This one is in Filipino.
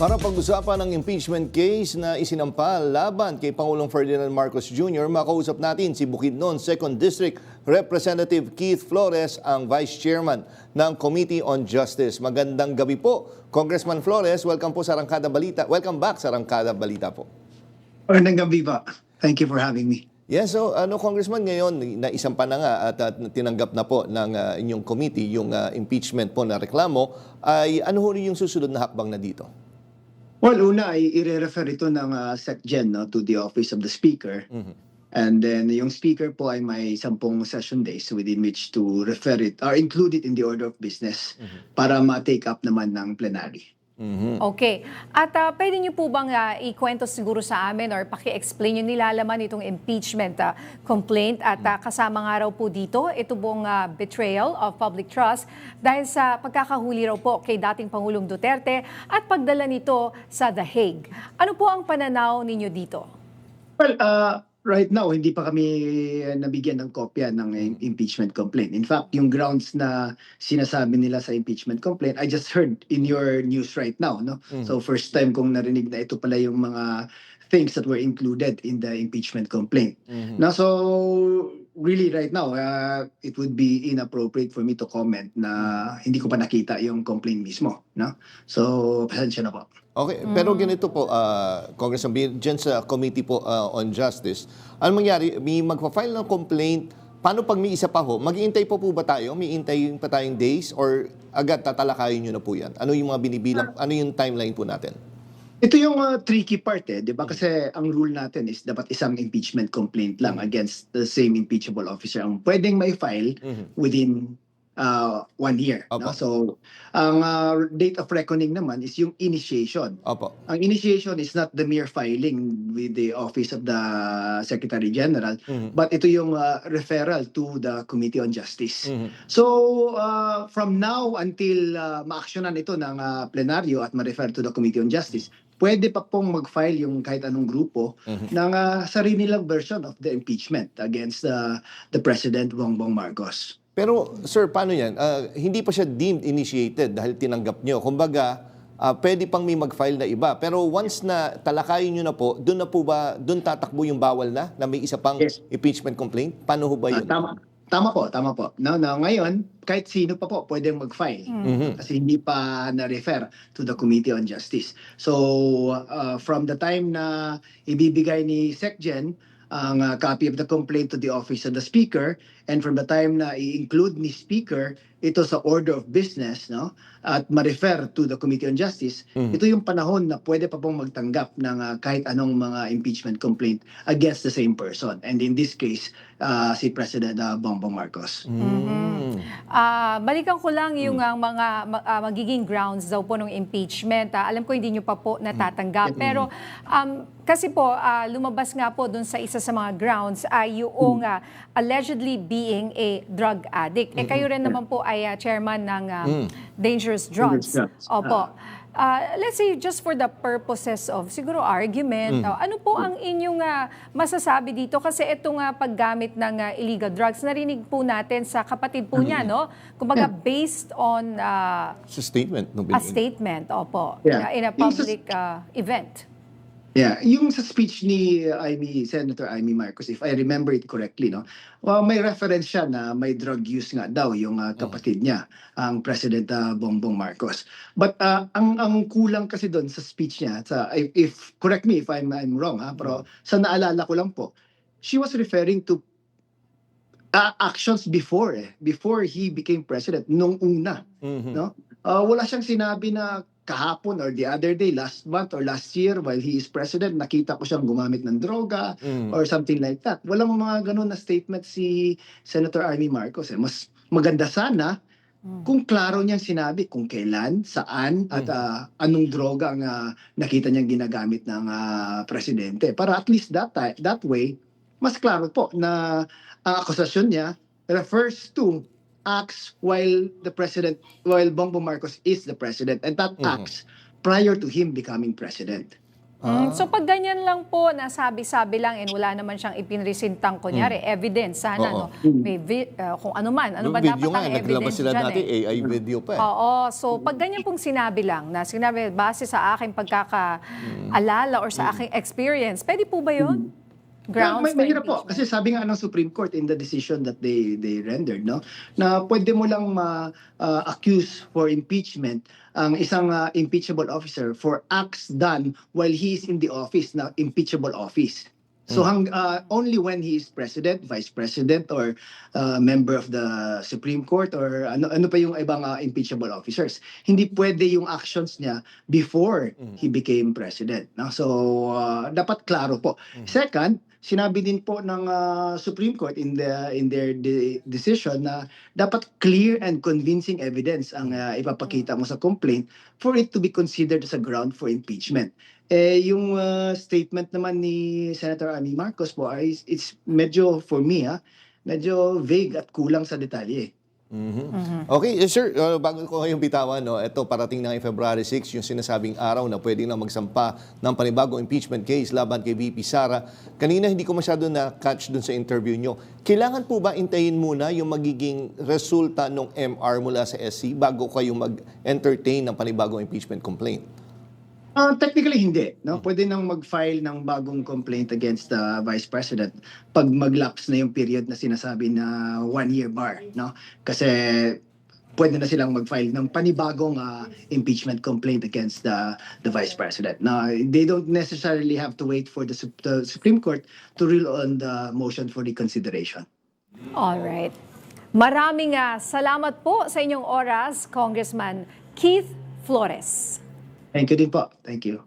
Para pag-usapan ang impeachment case na isinampa laban kay Pangulong Ferdinand Marcos Jr., makausap natin si Bukidnon 2nd District Representative Keith Flores, ang Vice Chairman ng Committee on Justice. Magandang gabi po, Congressman Flores. Welcome po sa Arangkada Balita. Welcome back sa Arangkada Balita po. Magandang gabi po. Thank you for having me. Yes, so Congressman, ngayon naisampa na nga at tinanggap na po ng inyong committee yung impeachment po na reklamo, ay ano ho yung susunod na hakbang na dito? Well, una ay i-refer ito ng SecGen to the Office of the Speaker. And then yung Speaker po ay may 10 session days within which to refer it or include it in the order of business para ma-take up naman ng plenary. Okay. At pwede niyo po bang ikwento siguro sa amin or paki-explain yung nilalaman itong impeachment complaint at kasama nga raw po dito ito pong betrayal of public trust dahil sa pagkakahuli raw po kay dating Pangulong Duterte at pagdala nito sa The Hague. Ano po ang pananaw ninyo dito? Well, right now, hindi pa kami nabigyan ng kopya ng impeachment complaint. In fact, yung grounds na sinasabi nila sa impeachment complaint, I just heard in your news right now. No? So first time kong narinig na ito pala yung mga things that were included in the impeachment complaint. Now, so really right now, it would be inappropriate for me to comment na hindi ko pa nakita yung complaint mismo. No? So, pasensya na po. Okay, pero ganito po, Congressman, dyan sa Committee po on Justice, ano mangyari, may magpa-file ng complaint, paano pag may isa pa ho, mag-iintay po ba tayo? May intay pa tayong days or agad tatalakayin nyo na po yan? Ano yung mga binibilang, ano yung timeline po natin? Ito yung tricky part di ba? Kasi ang rule natin is dapat isang impeachment complaint lang against the same impeachable officer ang pwedeng may file within 1 year. No? So, ang date of reckoning naman is yung initiation. Opo. Ang initiation is not the mere filing with the Office of the Secretary General, but ito yung referral to the Committee on Justice. So, from now until ma-actionan ito ng plenaryo at ma-refer to the Committee on Justice, pwede pa pong mag-file yung kahit anong grupo ng sarili nilang version of the impeachment against the President Bongbong Marcos. Pero sir, paano yan? Hindi pa siya deemed initiated dahil tinanggap nyo. Kumbaga, pwede pang may mag-file na iba. Pero once na talakayin nyo na po doon tatakbo yung bawal na may isa pang impeachment complaint? Paano ho ba yun? Tama po. No, ngayon, kahit sino pa po pwedeng mag-file kasi hindi pa na-refer to the Committee on Justice. So, from the time na ibibigay ni SecGen ang copy of the complaint to the Office of the Speaker, and from the time na i-include ni Speaker ito sa order of business, no, at ma-refer to the Committee on Justice, ito yung panahon na pwede pa pong magtanggap ng kahit anong mga impeachment complaint against the same person. And in this case, si President Bongbong Marcos. Balikan ko lang yung mga magiging grounds daw po ng impeachment. Alam ko hindi nyo pa po natatanggap. Pero kasi po, lumabas nga po dun sa isa sa mga grounds ay yung allegedly being a drug addict. Kayo rin naman po ay chairman ng Dangerous Drugs. Opo. Let's say just for the purposes of siguro argument, ano po ang inyong masasabi dito? Kasi itong paggamit ng illegal drugs, narinig po natin sa kapatid po niya, no? Kumbaga based on Sa statement. a statement, opo, in a public event. Yeah, yung sa speech ni Senator Amy Marcos, if I remember it correctly, no, may reference siya na may drug use nga daw yung kapatid niya, ang President Bongbong Marcos. But ang kulang kasi doon sa speech niya, if correct me if I'm wrong, pero sa naalala ko lang po, she was referring to actions before he became president nung una, no? Wala siyang sinabi na kahapon or the other day, last month or last year while he is president, nakita ko siyang gumamit ng droga or something like that. Walang mga ganun na statement si Senator Amy Marcos. Mas maganda sana kung klaro niyang sinabi kung kailan, saan, at anong droga ang nakita niyang ginagamit ng presidente. Para at least that way, mas klaro po na ang akusasyon niya refers to acts while Bongbong Marcos is the president, and that acts prior to him becoming president. So pag ganyan lang po, nasabi-sabi lang and wala naman siyang ipinresentang kunyari, evidence, sana, Oo. no? May kung ano man, ano Yung ba video dapat nga, ang naglabas evidence sila dyan dati, AI video pa eh. Oo. So, pag ganyan pong sinabi lang, na sinabi, base sa aking pagkakaalala or sa aking experience, pwede po ba yun? Grounds for Mahirap po impeachment? kasi sabi nga ng Supreme Court in the decision that they rendered, no, na pwede mo lang accuse for impeachment ang isang impeachable officer for acts done while he is in the office, na impeachable office. So only when he is president, vice president, or member of the Supreme Court, or ano pa yung ibang impeachable officers. Hindi pwede yung actions niya before he became president. No? So dapat klaro po. Second, sinabi din po ng Supreme Court in their decision na dapat clear and convincing evidence ang ipapakita mo sa complaint for it to be considered as a ground for impeachment. Yung statement naman ni Senator Amy Marcos po ay it's medyo, for me, medyo vague at kulang sa detalye. Okay, sir, bago ko ngayong bitawan, no, ito parating na ngayong February 6, yung sinasabing araw na pwede na magsampa ng panibagong impeachment case laban kay VP Sara. Kanina hindi ko masyado na-catch dun sa interview nyo. Kailangan po ba intayin muna yung magiging resulta ng MR mula sa SC bago kayo mag-entertain ng panibagong impeachment complaint? Technically hindi, no? Pwede nang mag-file ng bagong complaint against the Vice President pag mag-lapse na yung period na sinasabi na 1-year bar, no? Kasi pwede na silang mag-file ng panibagong impeachment complaint against the Vice President. Now, they don't necessarily have to wait for the Supreme Court to rule on the motion for reconsideration. Alright. Maraming salamat po sa inyong oras, Congressman Keith Flores. Thank you din po. Thank you.